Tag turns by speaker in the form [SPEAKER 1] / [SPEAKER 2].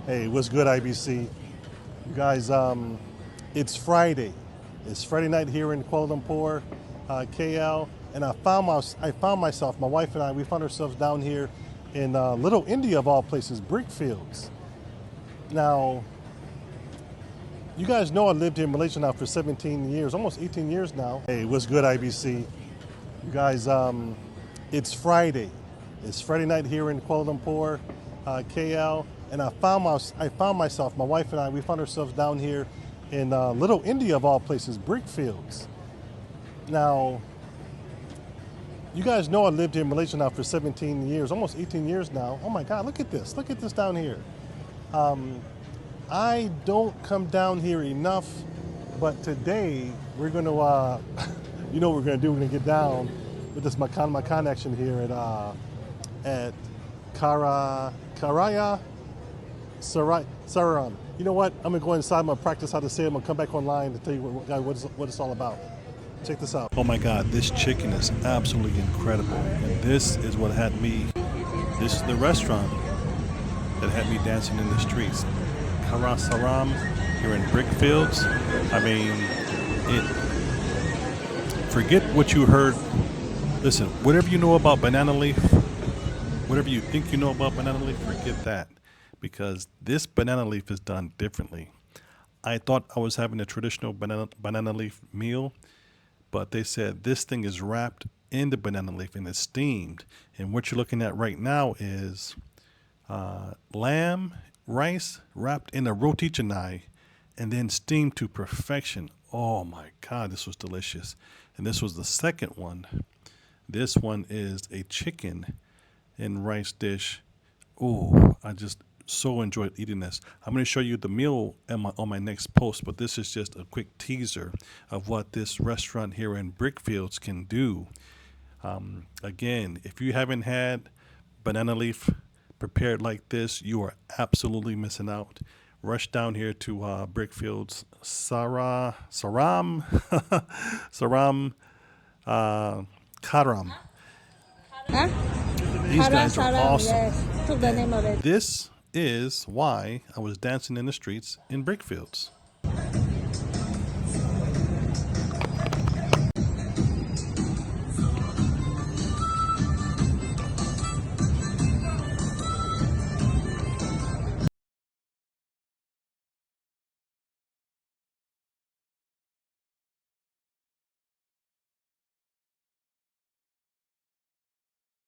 [SPEAKER 1] Hey, what's good, IBC? You guys, it's Friday. It's Friday night here in Kuala Lumpur, KL, and I found myself, my wife and I, we found ourselves down here in Little India, of all places, Brickfields. Now, you guys know I lived here in Malaysia now for 17 years, almost 18 years now. Hey, what's good, IBC? You guys, it's Friday. It's Friday night here in Kuala Lumpur, KL, and I found myself, my wife and I, we found ourselves down here in Little India, of all places, Brickfields. Now, you guys know I lived here in Malaysia now for 17 years, almost 18 years now. Oh my God, look at this. Look at this down here. I don't come down here enough, but today we're going to, you know what we're going to do? We're going to get down with this Makan action here at Karaya Saram. You know what? I'm going to go inside. I'm going to practice how to say it. I'm going to come back online to tell you what it's all about. Check this out. Oh my God, this chicken is absolutely incredible. And this is what had me, this is the restaurant that had me dancing in the streets. Karaya Saram here in Brickfields. I mean, forget what you heard. Listen, whatever you know about banana leaf, whatever you think you know about banana leaf, forget that. Because this banana leaf is done differently. I thought I was having a traditional banana leaf meal, but they said this thing is wrapped in the banana leaf and it's steamed. And what you're looking at right now is lamb, rice wrapped in a roti canai and then steamed to perfection. Oh my God, this was delicious. And this was the second one. This one is a chicken and rice dish. Oh, I just so enjoyed eating this. I'm going to show you the meal on my next post, but this is just a quick teaser of what this restaurant here in Brickfields can do. Again, if you haven't had banana leaf prepared like this, you are absolutely missing out. Rush down here to Brickfields, Saram, Karam.
[SPEAKER 2] Huh?
[SPEAKER 1] These guys are awesome.
[SPEAKER 2] Yes. Took the name of it.
[SPEAKER 1] This is why I was dancing in the streets in Brickfields.